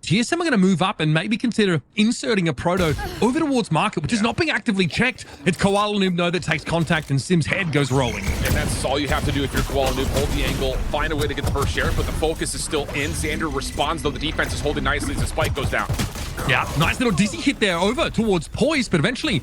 TSM are going to move up and maybe consider inserting a proto over towards market, which is not being actively checked. It's Koala Noob No that takes contact and Sim's head goes rolling. And that's all you have to do if you're Koala Noob. Hold the angle, find a way to get the first share, but the focus is still in. Xander responds, though the defense is holding nicely as the spike goes down. Yeah, nice little dizzy hit there over towards Poise, but eventually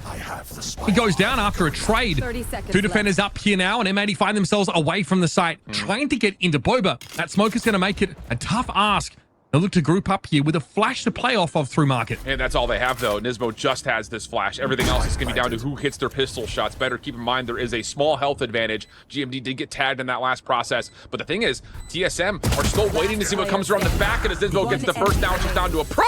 he goes down after a trade. 30 seconds Two defenders up here now, and M80 find themselves away from the site, trying to get into Boba. That smoke is going to make it a tough ask. They'll look to group up here with a flash to play off of through market. And that's all they have, though. Nismo just has this flash. Everything else is going to be down to who hits their pistol shots better. Keep in mind, there is a small health advantage. GMD did get tagged in that last process. But the thing is, TSM are still waiting to see what comes around the back. And as Nismo gets the first down, she's down to a pro.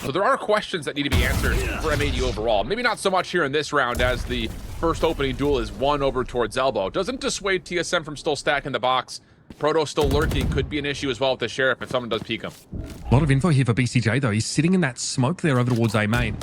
So there are questions that need to be answered for M80 overall. Maybe not so much here in this round, as the first opening duel is won over towards Elbow. Doesn't dissuade TSM from still stacking the box. Proto still lurking, could be an issue as well with the Sheriff if someone does peek him. A lot of info here for BCJ, though. He's sitting in that smoke there over towards A main.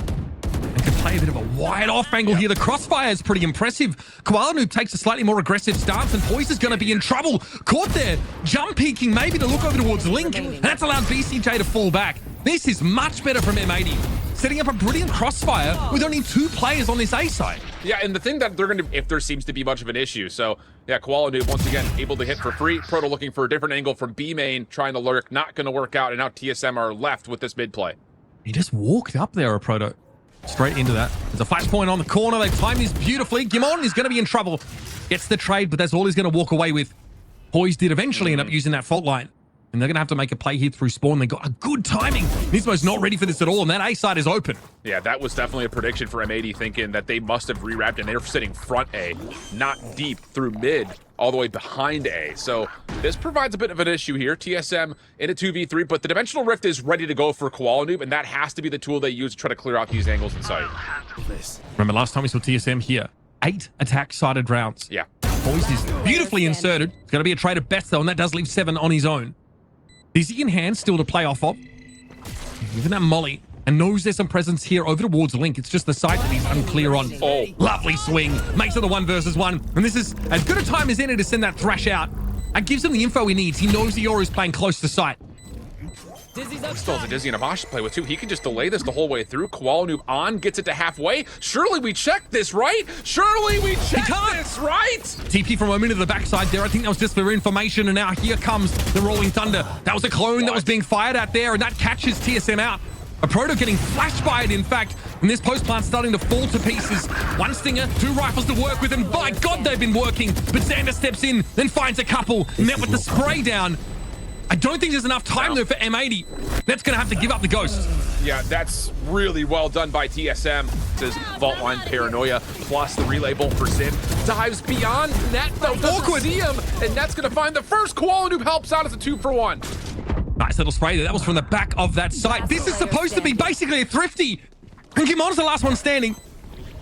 And can play a bit of a wide off angle here. The crossfire is pretty impressive. Koala Noob takes a slightly more aggressive stance, and Poise is going to be in trouble. Caught there, jump peeking maybe to look over towards Link. And that's allowed BCJ to fall back. This is much better from M80. Setting up a brilliant crossfire with only 2 players on this A side. Yeah, and the thing that they're going to, if there seems to be much of an issue. So, yeah, Koala Noob once again able to hit for free. Proto looking for a different angle from B main, trying to lurk, not going to work out. And now TSM are left with this mid play. He just walked up there, a Proto. Straight into that. There's a flashpoint on the corner. They've timed this beautifully. Gimon is going to be in trouble. Gets the trade, but that's all he's going to walk away with. Poise did eventually end up using that fault line. And they're going to have to make a play here through spawn. They got a good timing. Nismo's not ready for this at all, and that A side is open. Yeah, that was definitely a prediction for M80, thinking that they must have rewrapped, and they're sitting front A, not deep through mid, all the way behind A. So this provides a bit of an issue here. TSM in a 2v3, but the Dimensional Rift is ready to go for Koala Noob, and that has to be the tool they use to try to clear out these angles inside. Remember last time we saw TSM here, 8 attack-sided rounds. Yeah. Poise is beautifully inserted. It's going to be a trade of best, though, and that does leave 7 on his own. Dizzy in hand, still to play off of. Even that molly, and knows there's some presence here over towards Link. It's just the side that he's unclear on. Oh, lovely swing. Makes it a 1 versus 1. And this is as good a time as any to send that Thrash out. That gives him the info he needs. He knows the Aura is playing close to sight. Still has a Dizzy and a Vosh to play with, too. He can just delay this the whole way through. Koala Noob on, gets it to halfway. Surely we checked this, right? Surely we checked this, right? TP from a minute to the backside there. I think that was just for information. And now here comes the Rolling Thunder. That was a clone that was being fired at there, and that catches TSM out. A Proto getting flashed by it, in fact. And this post plant starting to fall to pieces. 1 stinger, 2 rifles to work with, and by God, they've been working. But Xander steps in, then finds a couple. Met with the spray down. I don't think there's enough time, though, for M80. That's going to have to give up the Ghost. Yeah, that's really well done by TSM. Says Vault Line Paranoia, plus the relay bolt for Sim. Dives beyond Net, though, doesn't see him, and Net's going to find the first. Koala Noob helps out as a 2-for-1. Nice little spray there. That was from the back of that site. This is supposed to be basically a thrifty. And Kimon's the last one standing.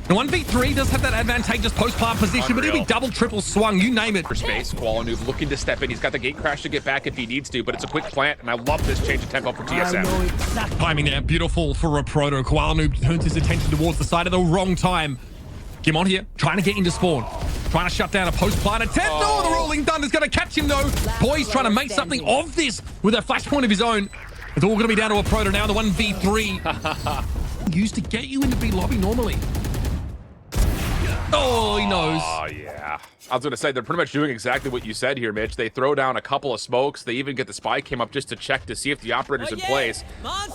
The 1v3 does have that advantageous post-plant position, but it'll be double, triple swung, you name it. For space, Koala Noob looking to step in. He's got the gate crash to get back if he needs to, but it's a quick plant, and I love this change of tempo for TSM. Timing there, beautiful for a Proto. Koala Noob turns his attention towards the side at the wrong time. Kimon here, trying to get into spawn. Trying to shut down a post-plant attempt. Oh, the Rolling Thunder's going to catch him, though. Poise trying to make something of this with a flashpoint of his own. It's all going to be down to a Proto now, the 1v3. Used to get you into B lobby normally. Oh, he knows. Oh, yeah. I was going to say, they're pretty much doing exactly what you said here, Mitch. They throw down a couple of smokes. They even get the spy came up just to check to see if the operator's in place.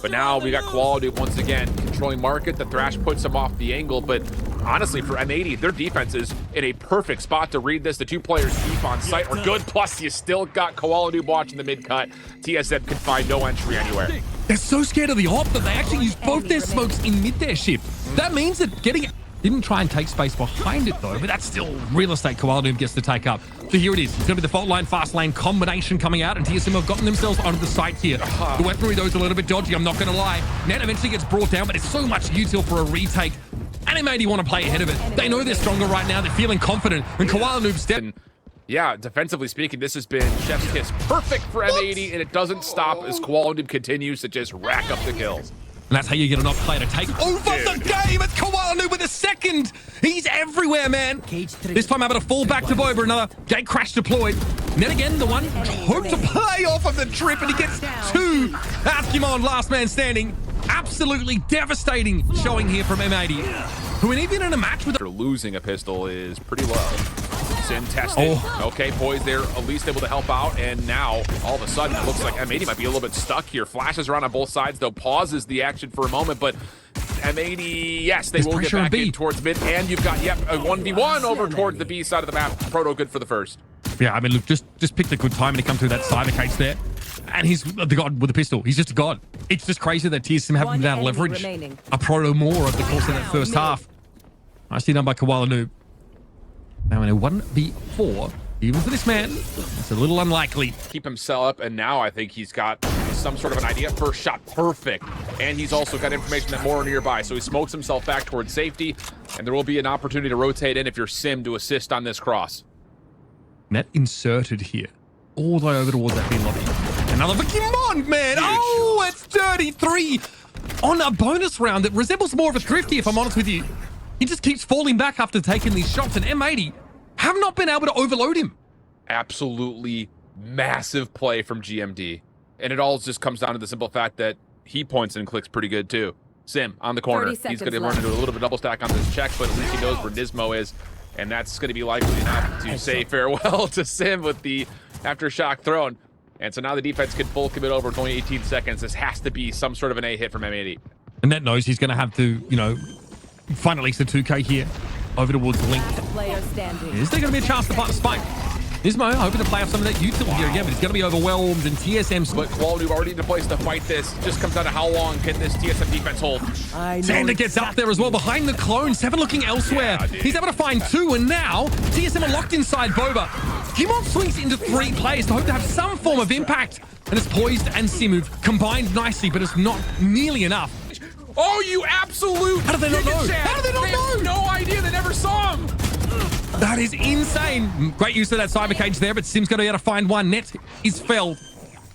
But now we got Quality once again controlling market. The Thrash puts them off the angle. But honestly, for M80, their defense is in a perfect spot to read this. The 2 players deep on site are good. Plus, you still got Koala Noob watching the mid-cut. TSM can find no entry anywhere. They're so scared of the op that they actually use both their smokes in mid their shift. That means that getting... Didn't try and take space behind it, though, but that's still real estate Koala Noob gets to take up. So here it is. It's going to be the fault line, fast lane combination coming out, and TSM have gotten themselves onto the site here. The weaponry, though, is a little bit dodgy, I'm not going to lie. Net eventually gets brought down, but it's so much util for a retake. And M80 want to play ahead of it. They know they're stronger right now. They're feeling confident. And Koala Noob step... Yeah, defensively speaking, this has been Chef's Kiss perfect for M80, and it doesn't stop as Koala Noob continues to just rack up the kills. And that's how you get an off player to take over the game. It's Kawanu with a second. He's everywhere, man. This time able to fall back to Boba. Another gate crash deployed. And then again, the one hope to play off of the trip, and he gets two. That's Gimon, last man standing. Absolutely devastating showing here from M80, who even in a match with losing a pistol is pretty low. Sim tested. Okay, boys, they're at least able to help out, and now all of a sudden it looks like M80 might be a little bit stuck here. Flashes around on both sides, though, pauses the action for a moment, but M80, yes, they will get back in towards mid, and you've got, yep, a 1v1 over towards the B side of the map. Proto good for the first. Yeah, I mean, look, just picked a good time to come through that cyber case there. And he's the god with a pistol. He's just a god. It's just crazy that TSM haven't been able to leverage a Proto more over the course of that first half. Nicely done by Koala Noob. Now in a 1v4, even for this man, it's a little unlikely. Keep him set up, and now I think he's got some sort of an idea. First shot, perfect. And he's also got information that more are nearby, so he smokes himself back towards safety, and there will be an opportunity to rotate in if you're Sim to assist on this cross. Net inserted here, all the way over towards that B lobby. Another Pokemon, man! Oh, it's 33 on a bonus round that resembles more of a thrifty, if I'm honest with you. He just keeps falling back after taking these shots, and M80 have not been able to overload him. Absolutely massive play from GMD. And it all just comes down to the simple fact that he points and clicks pretty good too. Sim on the corner. He's going to run into a little bit of double stack on this check, but at least he knows where Nismo is. And that's going to be likely enough to say farewell to Sim with the aftershock thrown. And so now the defense can full commit over. It's only 18 seconds. This has to be some sort of an A hit from M80. And Net knows he's going to have to, you know, find at least a 2K here over towards the link. Is there going to be a chance to plant the spike? Nismo hoping to play off some of that utility here again, but he's going to be overwhelmed, and TSM's... But Quality already in a place to fight this. Just comes down to how long can this TSM defense hold. Xander gets up there as well behind the clone. Seven looking elsewhere. Yeah, he's able to find two, and now TSM are locked inside Boba. Gimon swings into three players to hope to have some form of impact. And it's Poised and Simu combined nicely, but it's not nearly enough. Oh, you absolute... How did they not know? How did they not know? No idea. They never saw him. That is insane. Great use of that cyber cage there, but Sim's going to be able to find one. Net is felled.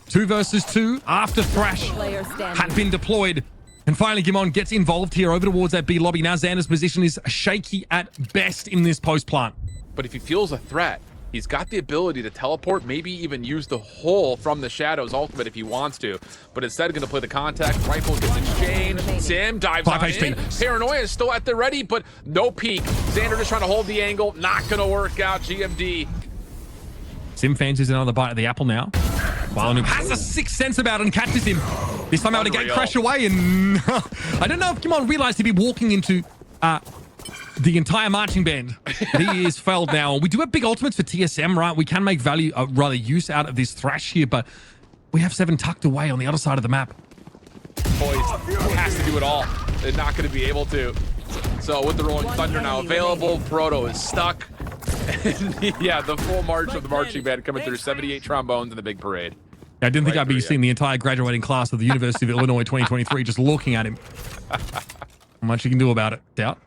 2 versus 2 after Thrash had been deployed. And finally, Gimon gets involved here over towards that B lobby. Now Xander's position is shaky at best in this post plant. But if he feels a threat, he's got the ability to teleport, maybe even use the hole from the Shadows ultimate if he wants to. But instead, going to play the contact. Rifle gets exchanged. Sim dives on in. Paranoia is still at the ready, but no peek. Xander just trying to hold the angle. Not going to work out. GMD. Sim fancies another bite of the apple now. While Noob has a sixth sense about it and catches him. This time out to gate crash away, and I don't know if Gimon realized he'd be walking into the entire marching band. He is felled now. We do have big ultimates for TSM, right? We can make value, rather use out of this Thrash here, but we have 7 tucked away on the other side of the map. Poised has to do it all. They're not going to be able to. So with the Rolling Thunder now available, Proto is stuck. Yeah, the full march of the marching band coming through. 78 trombones in the big parade. I didn't think I'd be seeing the entire graduating class of the University of Illinois 2023 just looking at him. How much you can do about it? Doubt.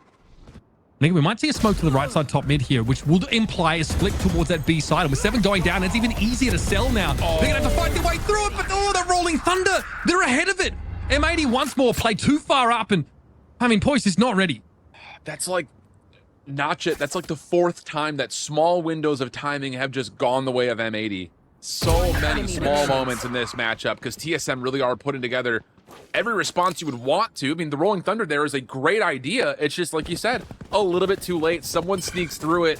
I think we might see a smoke to the right side top mid here, which would imply a split towards that B side. And with 7 going down, it's even easier to sell now. They're going to have to fight their way through it, but that Rolling Thunder, they're ahead of it. M80 once more played too far up, and I mean, Poise is not ready. That's like, notch it. That's like the 4th time that small windows of timing have just gone the way of M80. So many small moments in this matchup because TSM really are putting together every response you would want to. I mean, the Rolling Thunder there is a great idea. It's just, like you said, a little bit too late. Someone sneaks through it,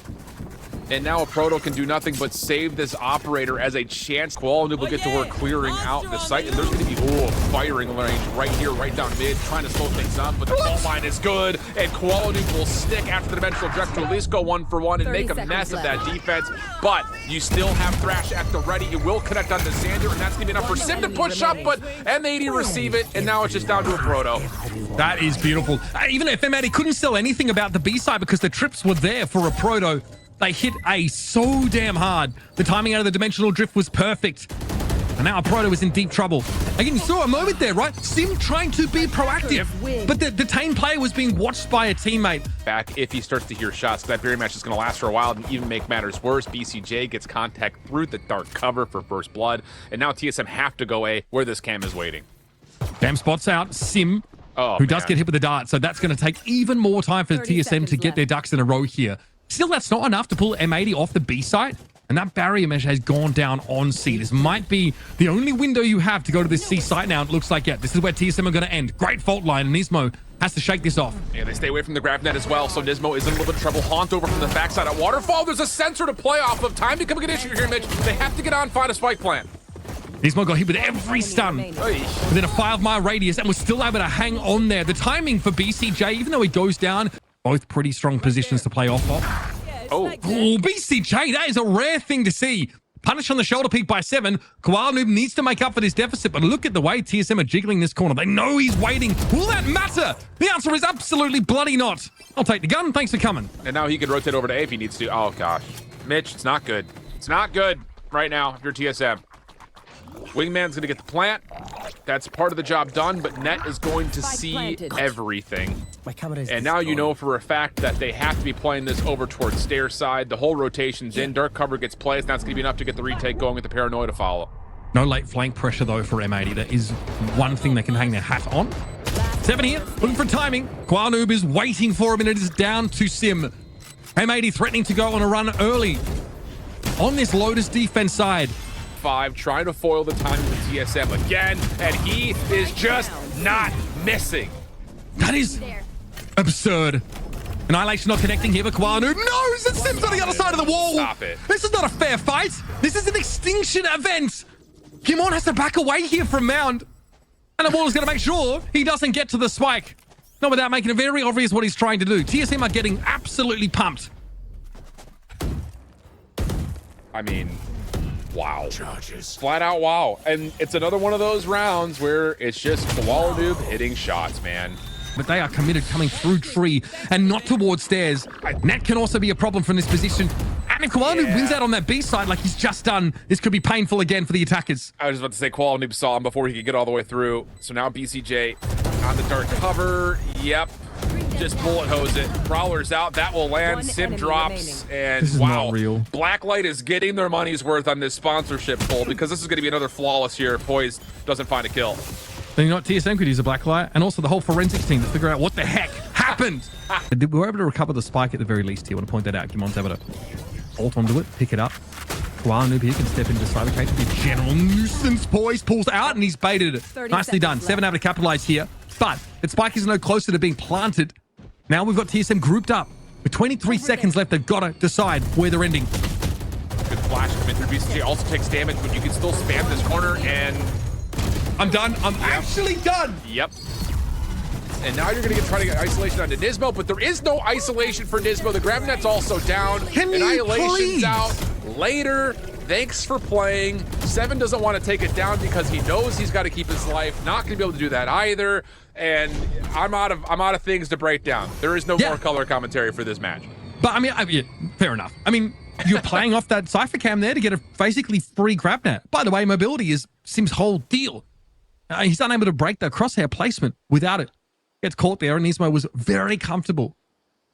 and now a Proto can do nothing but save this operator as a chance. Koala will get to work clearing out the site, and there's going to be firing range right here, right down mid, trying to slow things up, but the fault line is good, and Koala will stick after the dimensional drift to at least go 1 for 1 and make a mess of that defense, but you still have Thrash at the ready. It will connect onto Xander, and that's going to be enough for Sim to push up, but M80 receive it, and now it's just down to a Proto. That is beautiful. Even if M80 couldn't sell anything about the B side because the trips were there for a Proto, they hit A so damn hard. The timing out of the dimensional drift was perfect. And now Proto is in deep trouble. Again, you saw a moment there, right? Sim trying to be proactive, but the detained player was being watched by a teammate. Back if he starts to hear shots, that barrier match is going to last for a while and even make matters worse. BCJ gets contact through the dark cover for first blood, and now TSM have to go A where this cam is waiting. Bam spots out Sim who does get hit with the dart. So that's going to take even more time for TSM to get their ducks in a row here. Still, that's not enough to pull M80 off the B site. And that barrier measure has gone down on C. This might be the only window you have to go to this C site now. It looks like, yeah, this is where TSM are going to end. Great fault line, and Nismo has to shake this off. Yeah, they stay away from the grab net as well, so Nismo is in a little bit of trouble. Haunt over from the backside at Waterfall. There's a sensor to play off of. Time becoming an issue here, Mitch. They have to get on, find a spike plant. Nismo got hit with every stun within a 5-mile radius and was still able to hang on there. The timing for BCJ, even though he goes down, both pretty strong positions to play off of. Oh, BCJ, that is a rare thing to see. Punish on the shoulder peak by 7. Koala Noob needs to make up for this deficit, but look at the way TSM are jiggling this corner. They know he's waiting. Will that matter? The answer is absolutely bloody not. I'll take the gun. Thanks for coming. And now he can rotate over to A if he needs to. Oh, gosh. Mitch, it's not good. It's not good right now if you're TSM. Wingman's going to get the plant. That's part of the job done, but Net is going to see everything. And now you know for a fact that they have to be playing this over towards stair side. The whole rotation's in. Dark cover gets placed. That's going to be enough to get the retake going with the paranoia to follow. No late flank pressure, though, for M80. That is one thing they can hang their hat on. 7 here, looking for timing. Quanoob is waiting for him, and it is down to Sim. M80 threatening to go on a run early on this Lotus defense side. 5 trying to foil the timing with TSM again, and he is just not missing. That is absurd. Annihilation not connecting here, but Kwanu knows that Sim's on the other side of the wall. Stop it. This is not a fair fight. This is an extinction event. Kimon has to back away here from Mound. And the wall is going to make sure he doesn't get to the spike. Not without making it very obvious what he's trying to do. TSM are getting absolutely pumped. I mean, wow. Charges. Flat out wow. And it's another one of those rounds where it's just Koala Noob hitting shots, man. But they are committed coming through tree and not towards stairs. Net can also be a problem from this position. And if Koala Noob wins out on that B side like he's just done, this could be painful again for the attackers. I was about to say Koala Noob saw him before he could get all the way through. So now BCJ on the dark cover. Yep. Just bullet hose it. Prowler's out. That will land. Sim drops. And this is wow. Not real. Blacklight is getting their money's worth on this sponsorship pull because this is going to be another flawless here if Poise doesn't find a kill. Then you know what? TSM could use a blacklight and also the whole forensics team to figure out what the heck happened. We were able to recover the spike at the very least here. I want to point that out. Gimon's able to ult onto it, pick it up. Koala Noob here can step into Cybercade to be a general nuisance. Poise pulls out and he's baited it. Nicely done. 7 able to capitalize here. But that spike is no closer to being planted. Now we've got TSM grouped up. With 23 seconds left, they've got to decide where they're ending. Good flash from Inter. BCJ also takes damage, but you can still spam this corner and... I'm done. I'm actually done. Yep. And now you're going to try to get isolation onto Nismo, but there is no isolation for Nismo. The grab net's also down. Annihilation's out later. Thanks for playing. 7 doesn't want to take it down because he knows he's got to keep his life. Not going to be able to do that either. And I'm out of things to break down. There is no more color commentary for this match. But I mean, fair enough. I mean, you're playing off that Cypher Cam there to get a basically free grab net. By the way, mobility is Sim's whole deal. He's unable to break the crosshair placement without it. Gets caught there, and Nismo was very comfortable.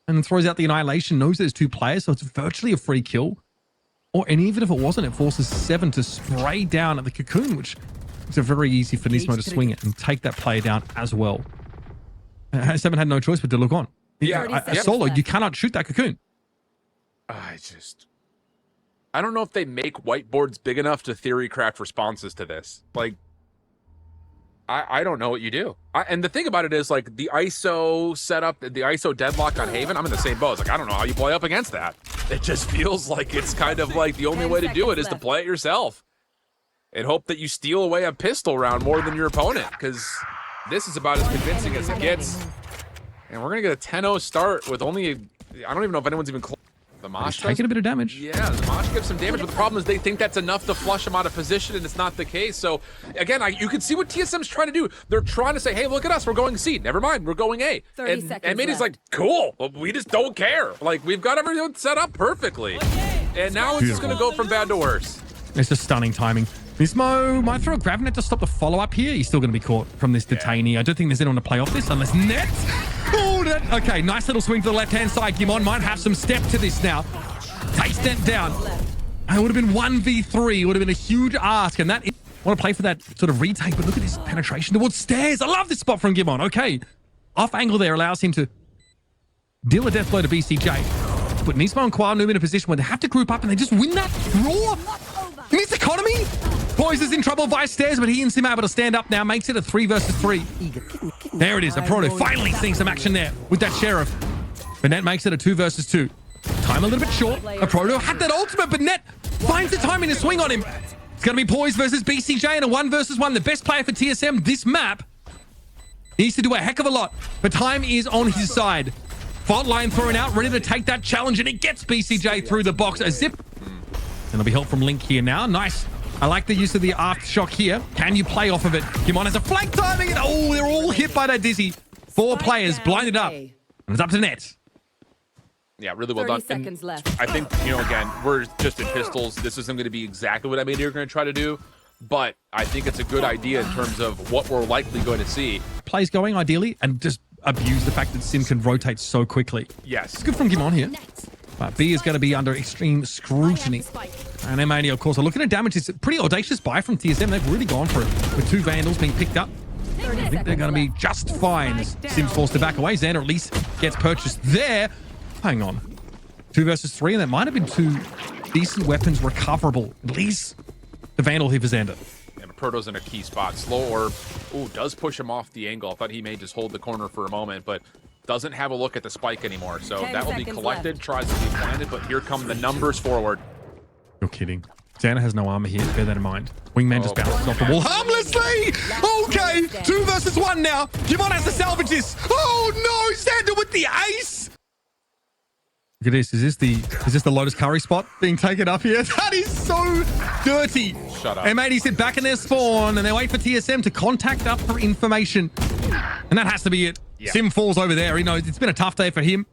And then throws out the Annihilation, knows there's 2 players, so it's virtually a free kill. And even if it wasn't, it forces 7 to spray down at the Cocoon, which is very easy for Nismo to swing it and take that player down as well. 7 had no choice but to look on. A solo, you cannot shoot that Cocoon. I don't know if they make whiteboards big enough to theory craft responses to this. Like, I don't know what you do. And the thing about it is, like, the ISO setup, the ISO deadlock on Haven, I'm in the same boat. It's like, I don't know how you play up against that. It just feels like it's kind of like the only way to do it is to play it yourself. And hope that you steal away a pistol round more than your opponent, because this is about as convincing as it gets. And we're going to get a 10-0 start with only, I don't even know if anyone's even close. The Mosh taking a bit of damage. Yeah, the Mosh gives some damage, but the problem is they think that's enough to flush him out of position, and it's not the case. So, again, you can see what TSM's trying to do. They're trying to say, hey, look at us, we're going C. Never mind, we're going A. 30 and seconds M80's like, cool, well, we just don't care. Like, we've got everything set up perfectly. And now it's just going to go from bad to worse. It's just stunning timing. Nismo might throw a grab net to stop the follow-up here. He's still going to be caught from this detainee. I don't think there's anyone to play off this unless Net. Oh, Net. Okay, nice little swing to the left-hand side. Gimon might have some step to this now. Takes that down. It would have been 1v3. It would have been a huge ask, and that is Want to play for that sort of retake, but look at this penetration towards stairs. I love this spot from Gimon. Okay. Off angle there allows him to deal a death blow to BCJ. But Nismo and Kwalnum in a position where they have to group up and they just win that draw. In this economy, Boys is in trouble via stairs, but he and Sim are able to stand up now. Makes it a 3 versus 3. There it is. A Proto finally seeing some action there with that Sheriff. But Net makes it a 2 versus 2. Time a little bit short. A Proto had that ultimate, but Net finds the timing to swing on him. It's going to be Poise versus BCJ and a 1 versus 1. The best player for TSM this map needs to do a heck of a lot, but time is on his side. Fault line thrown out, ready to take that challenge, and it gets BCJ through the box. A zip. And there'll be help from Link here now. Nice. I like the use of the aftershock here. Can you play off of it? Kimon has a flank timing, and oh, they're all hit by that Dizzy. 4 players blinded up, and it's up to Net. Yeah, really well done. Seconds left. I think, again, we're just in pistols. This isn't going to be exactly what M80 are going to try to do, but I think it's a good idea in terms of what we're likely going to see. Plays going, ideally, and just abuse the fact that Sim can rotate so quickly. Yes. It's good from Gimon here. But B is going to be under extreme scrutiny. And M80, of course, are looking at damage. It's a pretty audacious buy from TSM. They've really gone for it with 2 Vandals being picked up. I think they're going to be just fine. Sim's forced to back away. Xander at least gets purchased there. Hang on. 2 versus 3, and that might have been 2 decent weapons recoverable. At least the Vandal here for Xander. And Proto's in a key spot. Slow Orb, does push him off the angle. I thought he may just hold the corner for a moment, but doesn't have a look at the spike anymore. So that will be collected, tries to be planted, but here come the numbers forward. You're kidding. Xander has no armor here. Bear that in mind. Wingman just bounces off the wall harmlessly. Okay, 2 versus 1 now. Gimon has to salvage this. Oh no, Xander with the ace. Look at this. Is this the Lotus Curry spot being taken up here? That is so dirty. Shut up. M80 sit back in their spawn and they wait for TSM to contact up for information. And that has to be it. Yeah. Sim falls over there. He knows it's been a tough day for him.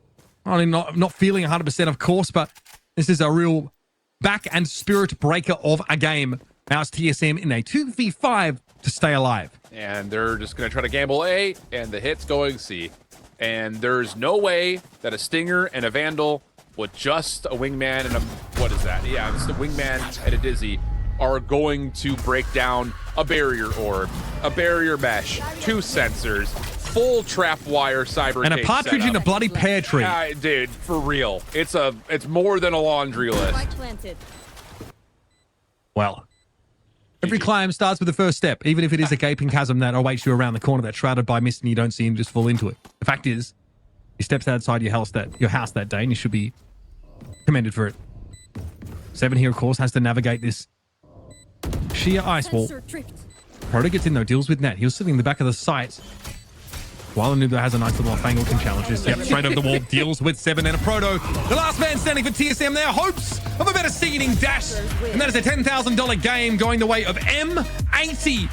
I mean, not feeling 100%, of course, but this is a real back and spirit breaker of a game. Now it's TSM in a 2v5 to stay alive. And they're just going to try to gamble A, and the hit's going C. And there's no way that a Stinger and a Vandal with just a Wingman and a... What is that? Yeah, just a Wingman and a Dizzy are going to break down a barrier orb, a barrier mesh, 2 sensors, full trap wire cyber and a partridge setup. in a bloody pear tree. Dude, for real. It's more than a laundry list. Well, every climb starts with the first step, even if it is a gaping chasm that awaits you around the corner that's shrouded by mist and you don't see him just fall into it. The fact is, he steps outside your house that day and you should be commended for it. 7 here, of course, has to navigate this sheer ice wall. Proto gets in though, deals with Net. He was sitting in the back of the site. While Nubo has a nice little off-angle, can challenge this. Yep, straight over the wall, deals with 7 and a Proto. The last man standing for TSM there. Hopes of a better seeding dash. And that is a $10,000 game going the way of M80.